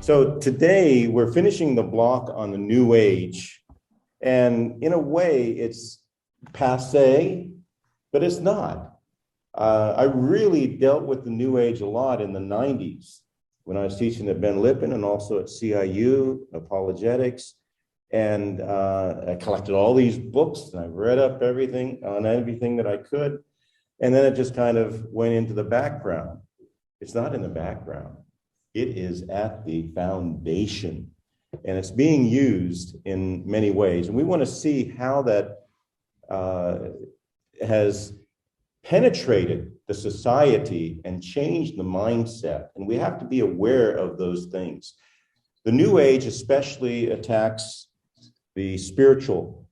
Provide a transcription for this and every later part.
So today we're finishing the block on the New Age, and in a way it's passé, but it's not. I really dealt with the New Age a lot in the 90s when I was teaching at Ben Lippen and also at CIU, apologetics, and I collected all these books and I read up everything that I could, and then it just kind of went into the background. It's not in the background. It is at the foundation, and it's being used in many ways. And we want to see how that has penetrated the society and changed the mindset. And we have to be aware of those things. The New Age especially attacks the spiritual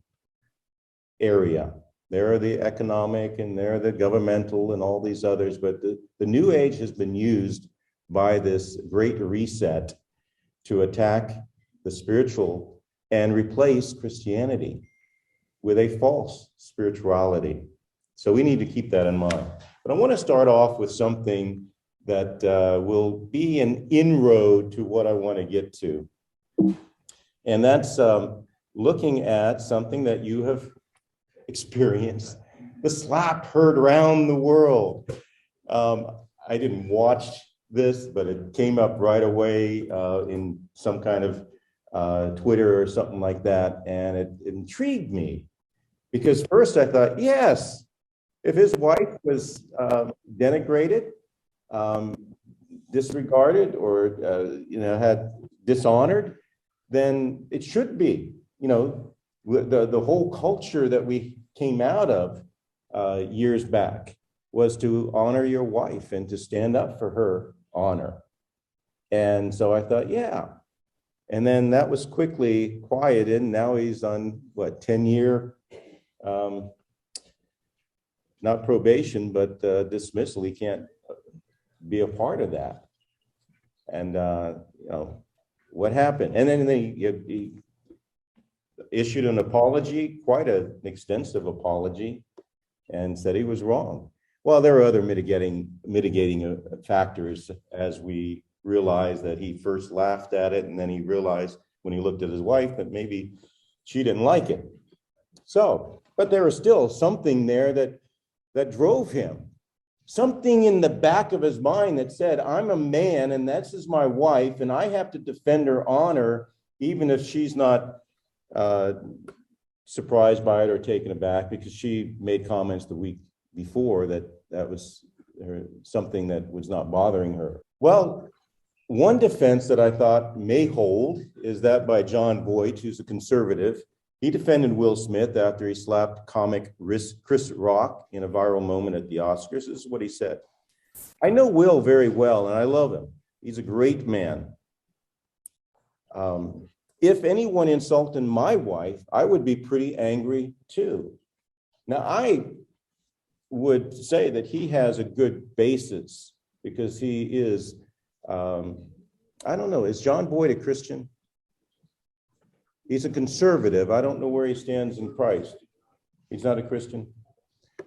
area. There are the economic and there are the governmental and all these others, but the New Age has been used by this great reset to attack the spiritual and replace Christianity with a false spirituality. So we need to keep that in mind. But I want to start off with something that will be an inroad to what I want to get to. And that's looking at something that you have experienced. The slap heard around the world. I didn't watch this, but it came up right away in some kind of Twitter or something like that, and it intrigued me because first I thought, yes, if his wife was denigrated, disregarded, or had dishonored, then it should be. The whole culture that we came out of years back was to honor your wife and to stand up for her honor. And so I thought, yeah. And then that was quickly quieted. And now he's on 10-year, not probation, but dismissal. He can't be a part of that. And, what happened? And then he issued an apology, quite an extensive apology, and said he was wrong. Well, there are other mitigating factors, as we realized that he first laughed at it, and then he realized when he looked at his wife that maybe she didn't like it. So, but there was still something there that drove him. Something in the back of his mind that said, I'm a man and this is my wife and I have to defend her honor, even if she's not surprised by it or taken aback, because she made comments the week before that was something that was not bothering her. Well, one defense that I thought may hold is that by John Boyd, who's a conservative. He defended Will Smith after he slapped comic Chris Rock in a viral moment at the Oscars. This is what he said. I know Will very well and I love him. He's a great man. If anyone insulted my wife, I would be pretty angry too. Now, I would say that he has a good basis because he is, I don't know, is John Boyd a Christian? He's a conservative. I don't know where he stands in Christ. He's not a Christian,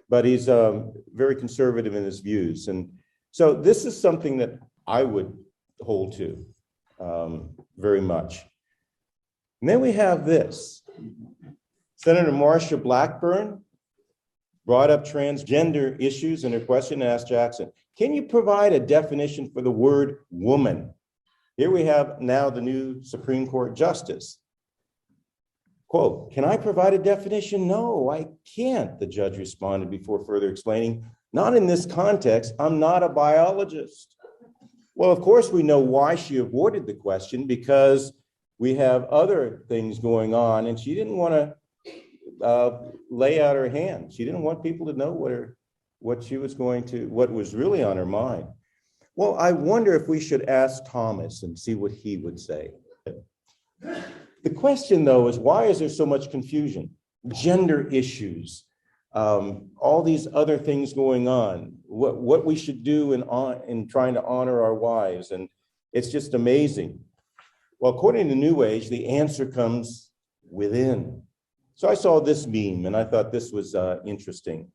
but he's very conservative in his views. And so this is something that I would hold to very much. And then we have this. Senator Marsha Blackburn brought up transgender issues in her question and asked Jackson, can you provide a definition for the word woman? Here we have now the new Supreme Court Justice. Quote, can I provide a definition? No, I can't, the judge responded before further explaining. Not in this context, I'm not a biologist. Well, of course, we know why she avoided the question, because we have other things going on, and she didn't want to lay out her hand. She didn't want people to know what was really on her mind. Well, I wonder if we should ask Thomas and see what he would say. The question, though, is why is there so much confusion? Gender issues, all these other things going on, what we should do in trying to honor our wives, and it's just amazing. Well, according to New Age, the answer comes within. So I saw this meme, and I thought this was interesting.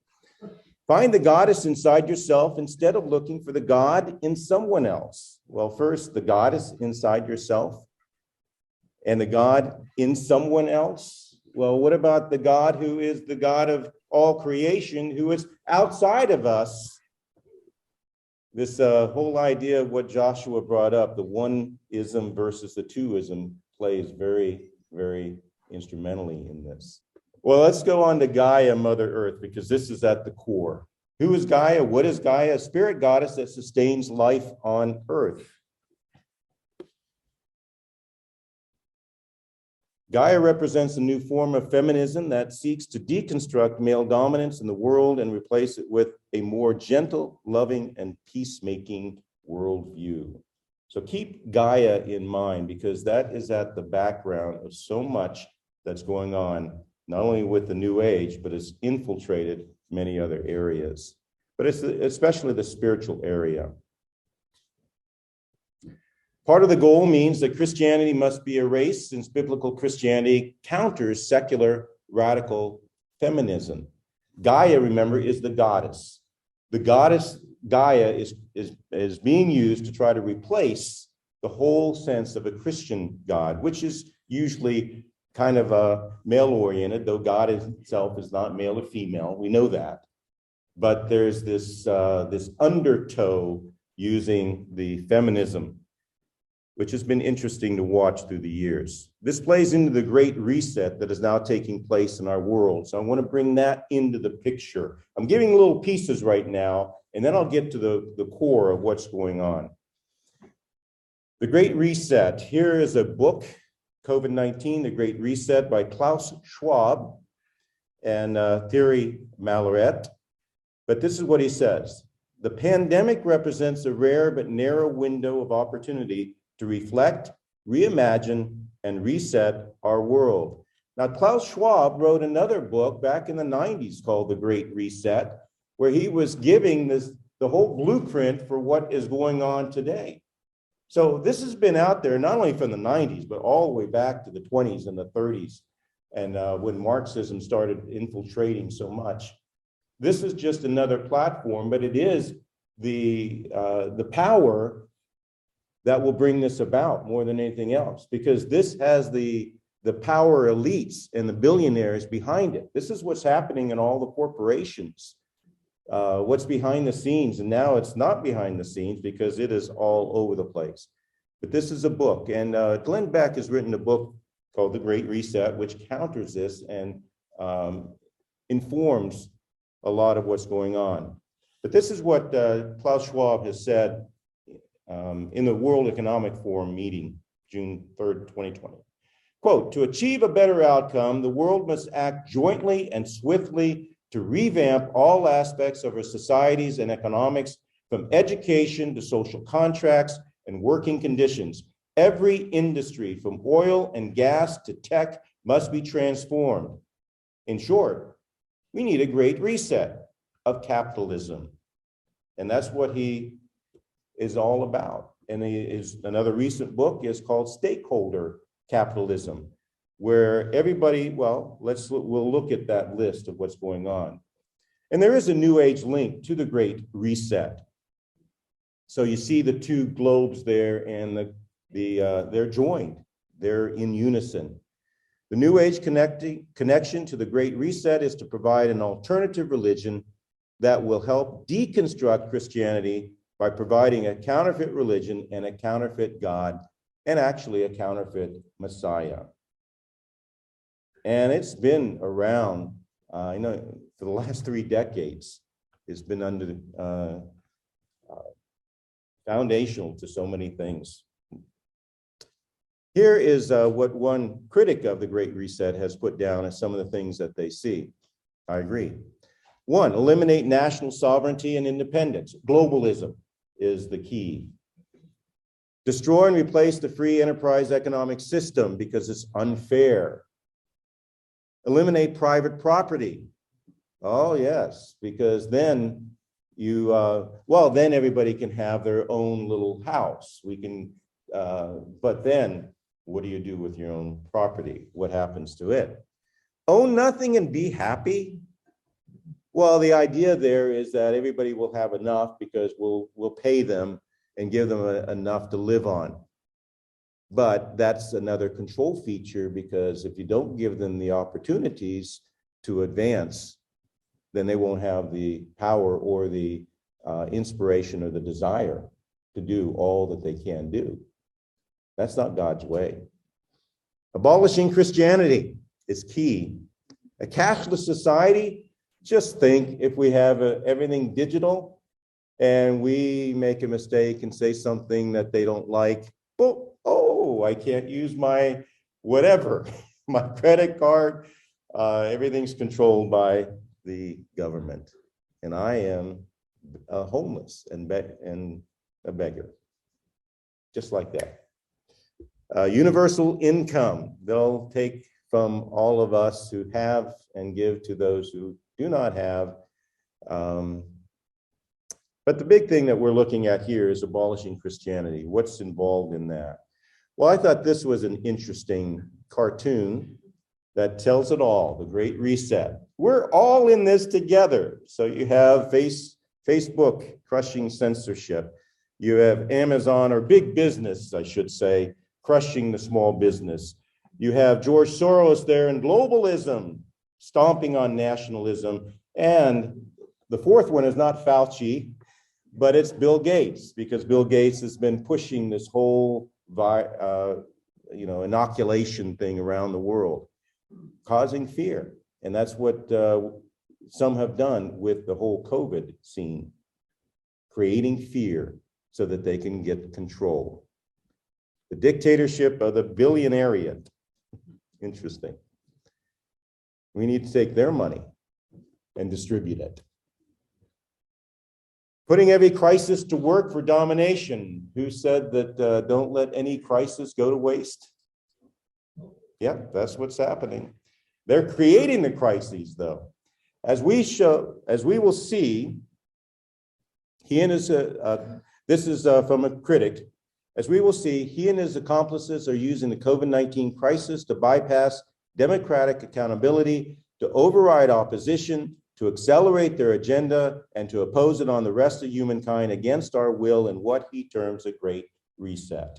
Find the goddess inside yourself instead of looking for the God in someone else. Well, first, the goddess inside yourself and the God in someone else. Well, what about the God who is the God of all creation, who is outside of us? This whole idea of what Joshua brought up, the one-ism versus the two-ism, plays very, very instrumentally in this. Well, let's go on to Gaia, Mother Earth, because this is at the core. Who is Gaia? What is Gaia? A spirit goddess that sustains life on Earth. Gaia represents a new form of feminism that seeks to deconstruct male dominance in the world and replace it with a more gentle, loving, and peacemaking worldview. So keep Gaia in mind, because that is at the background of so much that's going on, not only with the New Age, but it's infiltrated many other areas, but it's especially the spiritual area. Part of the goal means that Christianity must be erased, since biblical Christianity counters secular radical feminism. Gaia, remember, is the goddess. The goddess Gaia is being used to try to replace the whole sense of a Christian God, which is usually kind of male-oriented, though God itself is not male or female. We know that. But there's this undertow using the feminism, which has been interesting to watch through the years. This plays into the great reset that is now taking place in our world. So I want to bring that into the picture. I'm giving little pieces right now, and then I'll get to the core of what's going on. The Great Reset. Here is a book, COVID-19, The Great Reset, by Klaus Schwab and Thierry Malloret. But this is what he says. The pandemic represents a rare but narrow window of opportunity to reflect, reimagine, and reset our world. Now, Klaus Schwab wrote another book back in the 90s called The Great Reset, where he was giving the whole blueprint for what is going on today. So this has been out there not only from the 90s, but all the way back to the 20s and the 30s, and when Marxism started infiltrating so much. This is just another platform, but it is the power that will bring this about more than anything else, because this has the power elites and the billionaires behind it. This is what's happening in all the corporations, what's behind the scenes. And now it's not behind the scenes because it is all over the place. But this is a book. And Glenn Beck has written a book called The Great Reset, which counters this and informs a lot of what's going on. But this is what Klaus Schwab has said in the World Economic Forum meeting, June 3rd, 2020. Quote, to achieve a better outcome, the world must act jointly and swiftly to revamp all aspects of our societies and economics, from education to social contracts and working conditions. Every industry, from oil and gas to tech, must be transformed. In short, we need a great reset of capitalism. And that's what he is all about. And another recent book is called Stakeholder Capitalism, where everybody, well, we'll look at that list of what's going on. And there is a New Age link to the Great Reset. So you see the two globes there, and they're joined, they're in unison. The New Age connection to the Great Reset is to provide an alternative religion that will help deconstruct Christianity by providing a counterfeit religion and a counterfeit God, and actually a counterfeit Messiah. And it's been around, for the last 3 decades. It's been under foundational to so many things. Here is what one critic of the Great Reset has put down as some of the things that they see. I agree. 1, eliminate national sovereignty and independence. Globalism is the key. Destroy and replace the free enterprise economic system because it's unfair. Eliminate private property. Oh, yes, because then then everybody can have their own little house. We can, but then what do you do with your own property? What happens to it? Own nothing and be happy? Well, the idea there is that everybody will have enough because we'll pay them and give them enough to live on. But that's another control feature, because if you don't give them the opportunities to advance, then they won't have the power or the inspiration or the desire to do all that they can do. That's not God's way. Abolishing Christianity is key. A cashless society, just think if we have everything digital and we make a mistake and say something that they don't like, oh, I can't use my whatever, my credit card, everything's controlled by the government. And I am homeless and a beggar, just like that. Universal income, they'll take from all of us who have and give to those who do not have. But the big thing that we're looking at here is abolishing Christianity. What's involved in that? Well, I thought this was an interesting cartoon that tells it all, the Great Reset. We're all in this together. So you have Facebook crushing censorship. You have Amazon, or big business, I should say, crushing the small business. You have George Soros there in globalism, stomping on nationalism. And the fourth one is not Fauci, but it's Bill Gates, because Bill Gates has been pushing this whole inoculation thing around the world, causing fear. And that's what some have done with the whole COVID scene, creating fear so that they can get control. The dictatorship of the billionariat. Interesting. We need to take their money and distribute it. Putting every crisis to work for domination. Who said that don't let any crisis go to waste? Yeah, that's what's happening. They're creating the crises, though. As we will see, he and his, this is from a critic, as we will see, he and his accomplices are using the COVID-19 crisis to bypass democratic accountability, to override opposition, to accelerate their agenda, and to oppose it on the rest of humankind against our will in what he terms a great reset.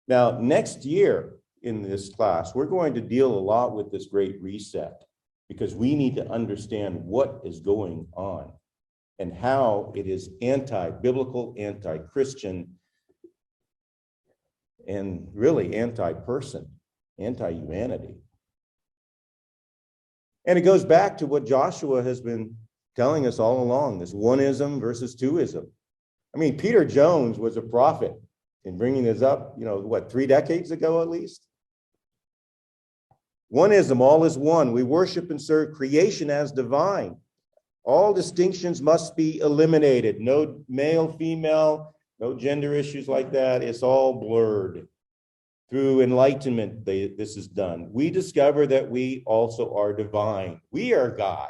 Now, next year in this class, we're going to deal a lot with this great reset, because we need to understand what is going on and how it is anti-biblical, anti-Christian, and really anti-person, anti-humanity. And it goes back to what Joshua has been telling us all along, this one-ism versus two-ism. I mean, Peter Jones was a prophet in bringing this up, 3 decades ago at least? One-ism, all is one. We worship and serve creation as divine. All distinctions must be eliminated. No male, female, no gender issues like that. It's all blurred. Through enlightenment, this is done. We discover that we also are divine. We are God.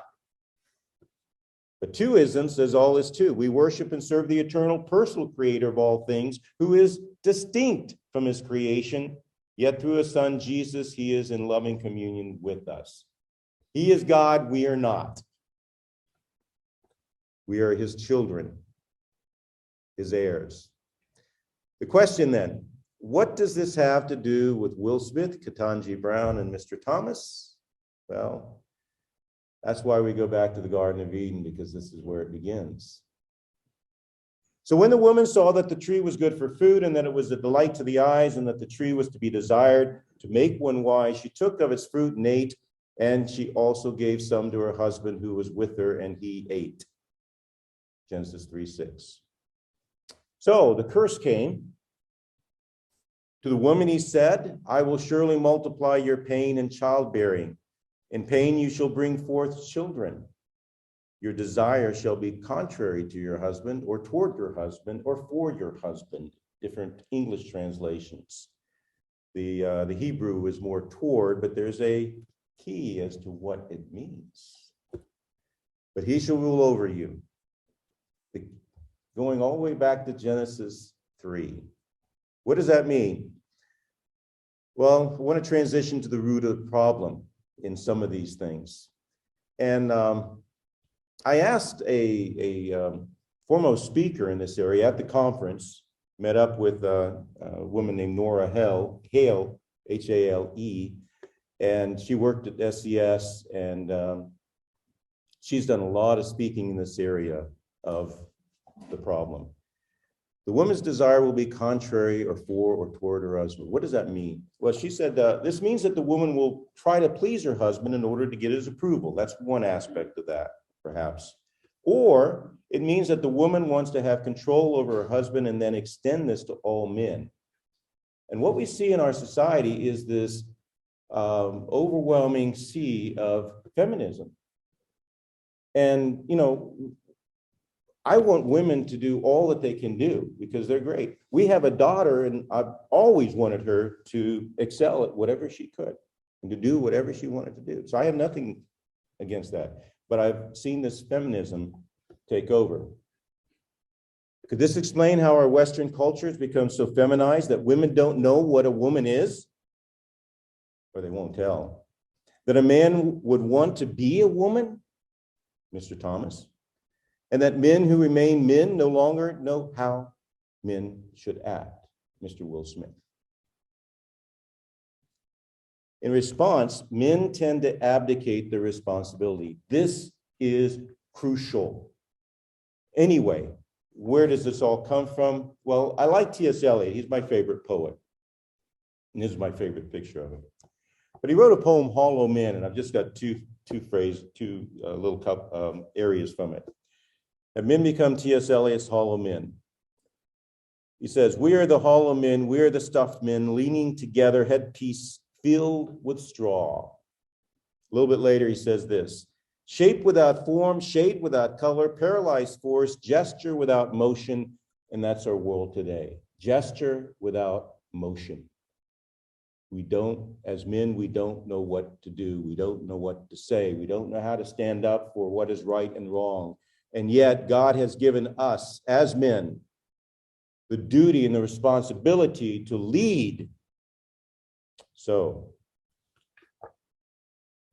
But two-ism says all is two. We worship and serve the eternal personal creator of all things, who is distinct from his creation, yet through his son, Jesus, he is in loving communion with us. He is God, we are not. We are his children, his heirs. The question then, what does this have to do with Will Smith, Ketanji Brown, and Mr. Thomas? Well, that's why we go back to the Garden of Eden, because this is where it begins. So when the woman saw that the tree was good for food, and that it was a delight to the eyes, and that the tree was to be desired to make one wise, she took of its fruit and ate, and she also gave some to her husband who was with her, and he ate. Genesis 3:6. So the curse came. To the woman he said, I will surely multiply your pain in childbearing. In pain you shall bring forth children. Your desire shall be contrary to your husband, or toward your husband, or for your husband. Different English translations. The Hebrew is more toward, but there's a key as to what it means. But he shall rule over you. Going all the way back to Genesis 3. What does that mean? Well, I want to transition to the root of the problem in some of these things. And I asked a foremost speaker in this area at the conference, met up with a woman named Nora Hale, H-A-L-E, and she worked at SES, and she's done a lot of speaking in this area of the problem. The woman's desire will be contrary or for or toward her husband. What does that mean? Well, she said, this means that the woman will try to please her husband in order to get his approval. That's one aspect of that, perhaps. Or it means that the woman wants to have control over her husband and then extend this to all men. And what we see in our society is this overwhelming sea of feminism. And, you know, I want women to do all that they can do because they're great. We have a daughter, and I've always wanted her to excel at whatever she could and to do whatever she wanted to do. So I have nothing against that. But I've seen this feminism take over. Could this explain how our Western culture has become so feminized that women don't know what a woman is? Or they won't tell. That a man would want to be a woman? Mr. Thomas. And that men who remain men no longer know how men should act, Mr. Will Smith. In response, men tend to abdicate their responsibility. This is crucial. Anyway, where does this all come from? Well, I like T.S. Eliot. He's my favorite poet. And this is my favorite picture of him. But he wrote a poem, Hollow Men, and I've just got two little areas from it. Have men become T.S. Eliot's hollow men? He says, we are the hollow men, we are the stuffed men, leaning together, headpiece filled with straw. A little bit later, he says this, shape without form, shade without color, paralyzed force, gesture without motion, and that's our world today. Gesture without motion. We don't, as men, we don't know what to do. We don't know what to say. We don't know how to stand up for what is right and wrong. And yet God has given us as men the duty and the responsibility to lead. So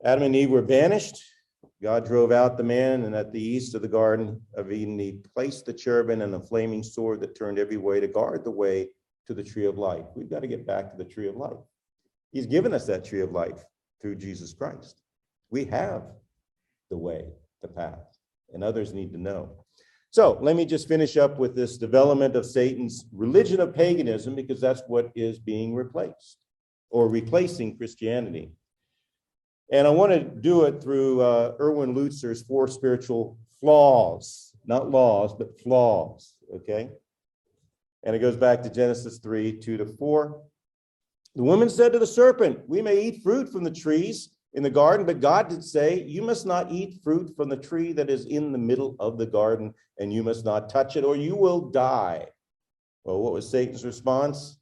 Adam and Eve were banished. God drove out the man, and at the east of the Garden of Eden, he placed the cherubim and a flaming sword that turned every way to guard the way to the tree of life. We've got to get back to the tree of life. He's given us that tree of life through Jesus Christ. We have the way, the path. And others need to know. So let me just finish up with this development of Satan's religion of paganism, because that's what is being replaced or replacing Christianity. And I want to do it through Erwin Lutzer's 4 spiritual flaws, not laws, but flaws, okay? And it goes back to Genesis 3, 2-4. The woman said to the serpent, we may eat fruit from the trees in the garden, but God did say, you must not eat fruit from the tree that is in the middle of the garden, and you must not touch it, or you will die. Well, what was Satan's response?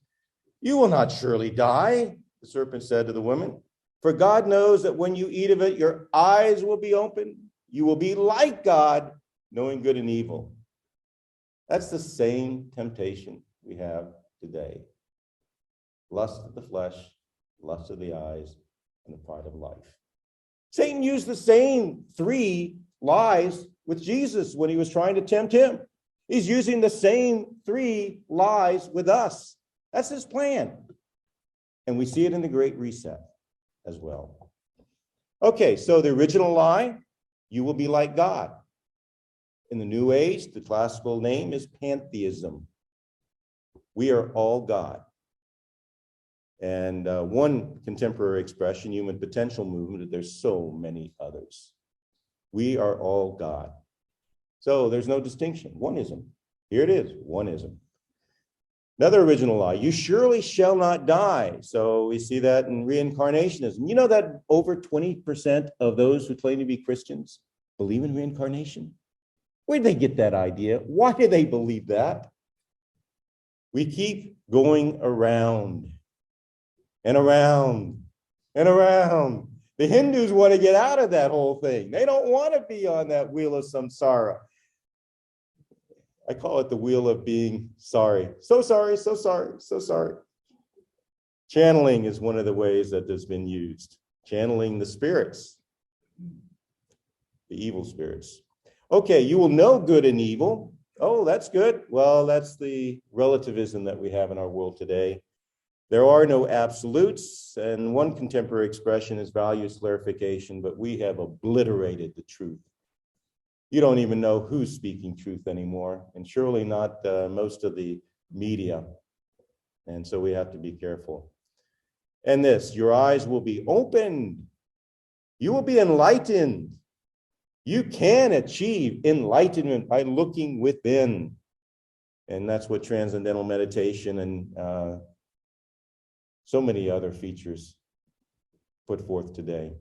You will not surely die, the serpent said to the woman, for God knows that when you eat of it, your eyes will be opened. You will be like God, knowing good and evil. That's the same temptation we have today. Lust of the flesh, lust of the eyes, and the pride of life. Satan used the same 3 lies with Jesus when he was trying to tempt him. He's using the same 3 lies with us. That's his plan. And we see it in the Great Reset as well. Okay, so the original lie, you will be like God. In the New Age, the classical name is pantheism. We are all God. And one contemporary expression, human potential movement, that there's so many others. We are all God. So there's no distinction. One-ism. Here it is, one-ism. Another original lie, you surely shall not die. So we see that in reincarnationism. You know that over 20% of those who claim to be Christians believe in reincarnation? Where did they get that idea? Why do they believe that? We keep going around and around and around. The Hindus want to get out of that whole thing. They don't want to be on that wheel of samsara. I call it the wheel of being sorry. So sorry, so sorry, so sorry. Channeling is one of the ways that has been used. Channeling the spirits, the evil spirits. Okay, you will know good and evil. Oh, that's good. Well, that's the relativism that we have in our world today. There are no absolutes, and one contemporary expression is values clarification, but we have obliterated the truth. You don't even know who's speaking truth anymore, and surely not most of the media. And so we have to be careful. And this, your eyes will be opened. You will be enlightened. You can achieve enlightenment by looking within. And that's what transcendental meditation and so many other features put forth today.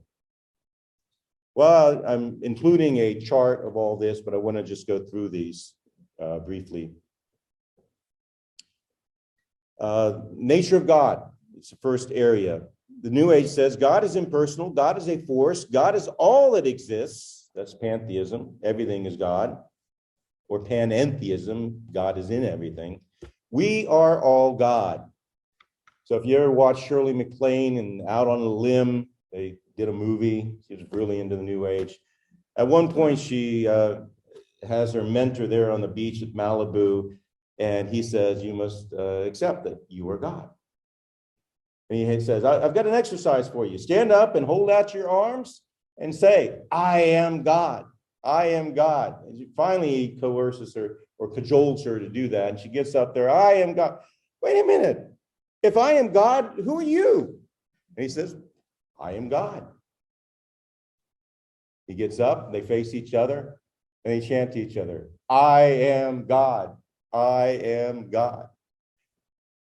Well, I'm including a chart of all this, but I want to just go through these briefly. Nature of God, it's the first area. The New Age says God is impersonal, God is a force, God is all that exists. That's pantheism, everything is God. Or panentheism, God is in everything. We are all God. So if you ever watch Shirley MacLaine and Out on a Limb, they did a movie. She was really into the New Age. At one point, she has her mentor there on the beach at Malibu, and he says, you must accept that you are God. And he says, I've got an exercise for you. Stand up and hold out your arms and say, I am God. I am God. And finally, he coerces her or cajoles her to do that. And she gets up there, I am God. Wait a minute. If I am God, who are you? And he says, I am God. He gets up, they face each other, and they chant to each other, I am God. I am God.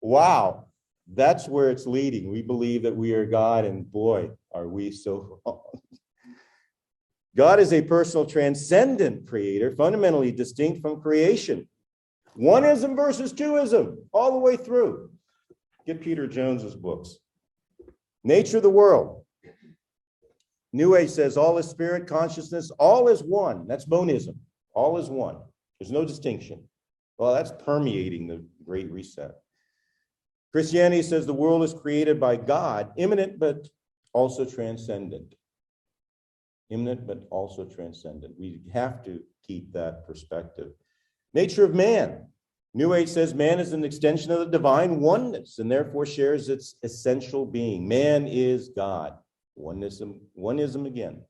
Wow, that's where it's leading. We believe that we are God, and boy, are we so wrong. God is a personal, transcendent creator, fundamentally distinct from creation. One-ism versus two-ism, all the way through. Get Peter Jones's books. Nature of the world. New Age says all is spirit, consciousness, all is one. That's monism. All is one. There's no distinction. Well, that's permeating the Great Reset. Christianity says the world is created by God, immanent but also transcendent. Immanent but also transcendent. We have to keep that perspective. Nature of man. New Age says man is an extension of the divine oneness and therefore shares its essential being. Man is God. One-ism again.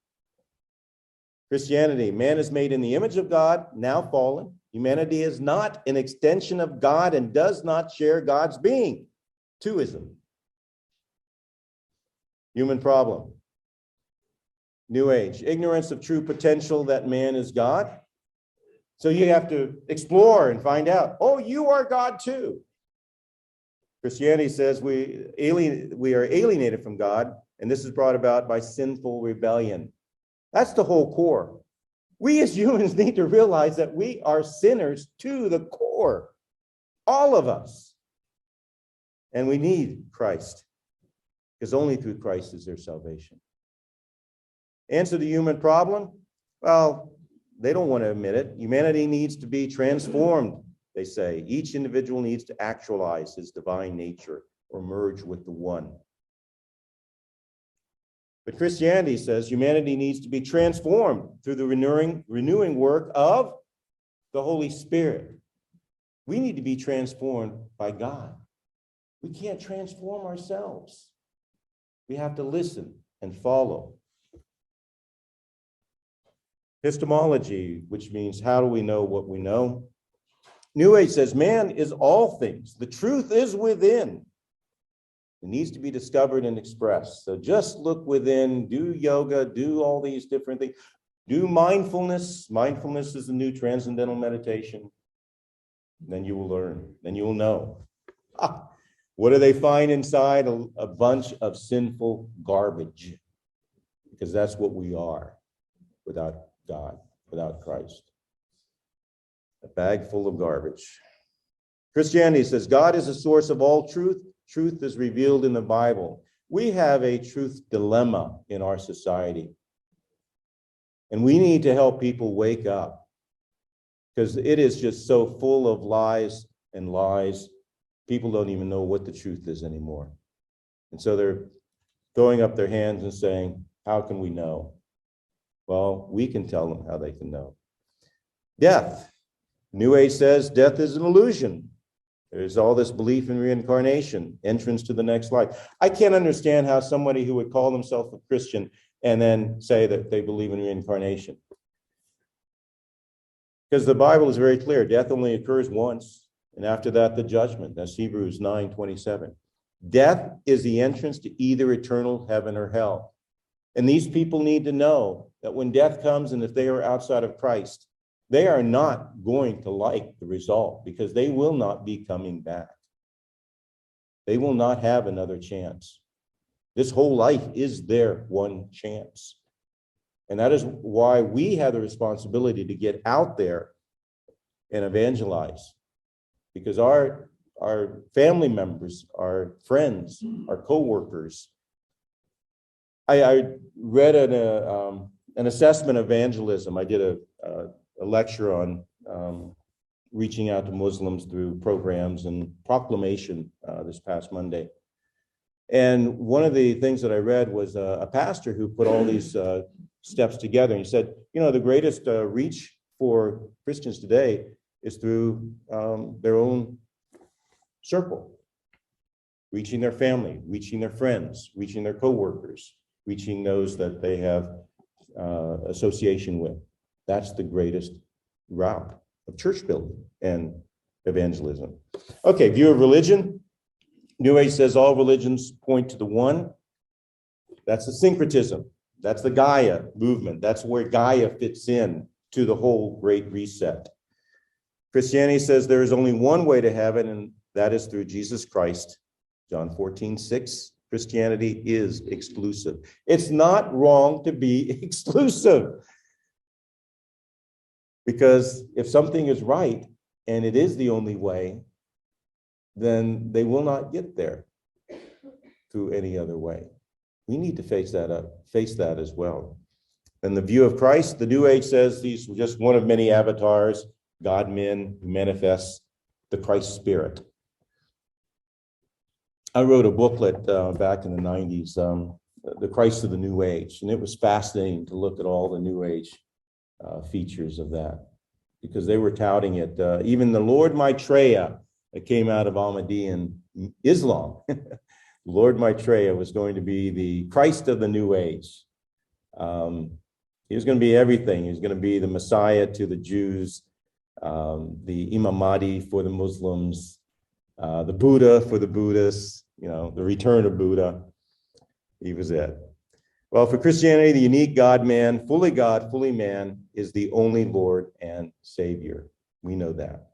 Christianity, man is made in the image of God, now fallen. Humanity is not an extension of God and does not share God's being. Two-ism. Human problem. New Age, ignorance of true potential that man is God. So you have to explore and find out, oh, you are God too. Christianity says we are alienated from God, and this is brought about by sinful rebellion. That's the whole core. We as humans need to realize that we are sinners to the core, all of us. And we need Christ, because only through Christ is there salvation. Answer the human problem? Well, they don't want to admit it. Humanity needs to be transformed, they say. Each individual needs to actualize his divine nature or merge with the one. But Christianity says humanity needs to be transformed through the renewing work of the Holy Spirit. We need to be transformed by God. We can't transform ourselves. We have to listen and follow. Epistemology, which means how do we know what we know? New Age says man is all things. The truth is within. It needs to be discovered and expressed. So just look within, do yoga, do all these different things. Do mindfulness. Mindfulness is the new transcendental meditation. Then you will learn. Then you will know. What do they find inside? A bunch of sinful garbage. Because that's what we are without God, without Christ. A bag full of garbage. Christianity says God is the source of all truth. Truth is revealed in the Bible. We have a truth dilemma in our society. And we need to help people wake up, because it is just so full of lies and lies. People don't even know what the truth is anymore. And so they're throwing up their hands and saying, how can we know? Well, we can tell them how they can know. Death. New Age says death is an illusion. There's all this belief in reincarnation, entrance to the next life. I can't understand how somebody who would call themselves a Christian and then say that they believe in reincarnation. Because the Bible is very clear. Death only occurs once, and after that, the judgment. That's Hebrews 9:27. Death is the entrance to either eternal heaven or hell. And these people need to know that when death comes, and if they are outside of Christ, they are not going to like the result, because they will not be coming back. They will not have another chance. This whole life is their one chance. And that is why we have the responsibility to get out there and evangelize, because our family members, our friends, our co-workers. I read an assessment of evangelism. I did a lecture on reaching out to Muslims through programs and proclamation this past Monday. And one of the things that I read was a pastor who put all these steps together. And he said, the greatest reach for Christians today is through their own circle, reaching their family, reaching their friends, reaching their coworkers, reaching those that they have association with. That's the greatest route of church building and evangelism. Okay, view of religion. New Age says all religions point to the one. That's the syncretism. That's the Gaia movement. That's where Gaia fits in to the whole great reset. Christianity says there is only one way to heaven, and that is through Jesus Christ. John 14:6. Christianity is exclusive. It's not wrong to be exclusive. Because if something is right and it is the only way, then they will not get there through any other way. We need to face that as well. And the view of Christ, the New Age says he's just one of many avatars, God-men who manifests the Christ spirit. I wrote a booklet back in the 90s, The Christ of the New Age, and it was fascinating to look at all the New Age features of that, because they were touting it. Even the Lord Maitreya that came out of Ahmadiyyan Islam, Lord Maitreya was going to be the Christ of the New Age. He was going to be everything. He was going to be the Messiah to the Jews, the Imam Mahdi for the Muslims, the Buddha for the Buddhists, the return of Buddha. He was it. Well, for Christianity, the unique God-man, fully God, fully man, is the only Lord and Savior. We know that.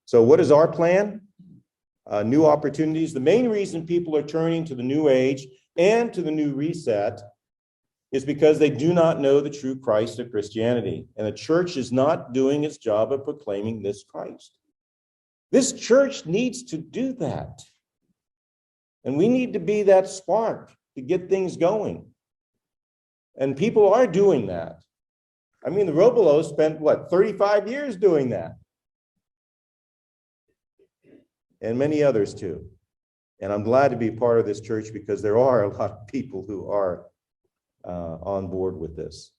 So what is our plan? New opportunities. The main reason people are turning to the New Age and to the New Reset is because they do not know the true Christ of Christianity. And the church is not doing its job of proclaiming this Christ. This church needs to do that. And we need to be that spark to get things going. And people are doing that. I mean, the Robolos spent, 35 years doing that? And many others too. And I'm glad to be part of this church, because there are a lot of people who are on board with this.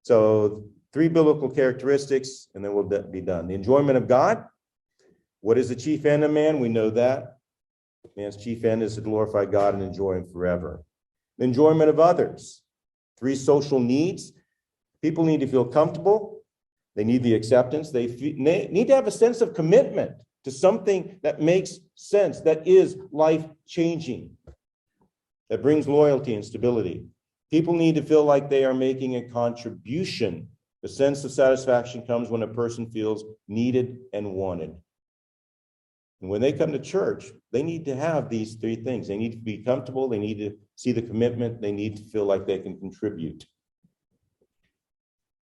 So 3 biblical characteristics, and then we'll be done. The enjoyment of God. What is the chief end of man? We know that. Man's chief end is to glorify God and enjoy him forever. The enjoyment of others. 3 social needs. People need to feel comfortable. They need the acceptance. They need to have a sense of commitment to something that makes sense, that is life-changing, that brings loyalty and stability. People need to feel like they are making a contribution. The sense of satisfaction comes when a person feels needed and wanted. And when they come to church, they need to have these 3 things. They need to be comfortable. They need to see the commitment. They need to feel like they can contribute.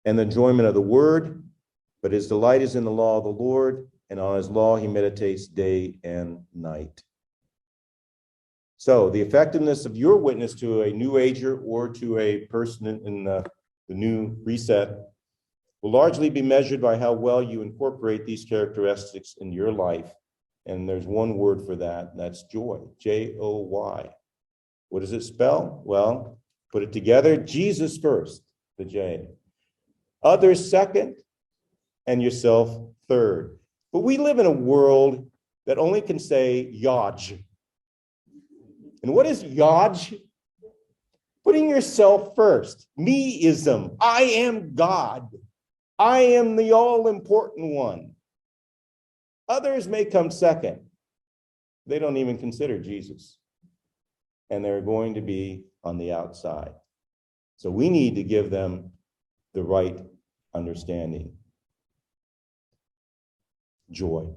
And the enjoyment of the word. But his delight is in the law of the Lord, and on his law he meditates day and night. So the effectiveness of your witness to a New Ager or to a person in the New Reset will largely be measured by how well you incorporate these characteristics in your life. And there's one word for that, and that's joy, J-O-Y. What does it spell? Well, put it together, Jesus first, the J. Others second, and yourself third. But we live in a world that only can say Yaj. And what is Yaj? Putting yourself first. Me-ism. I am God. I am the all-important one. Others may come second. They don't even consider Jesus. And they're going to be on the outside. So we need to give them the right understanding. Joy.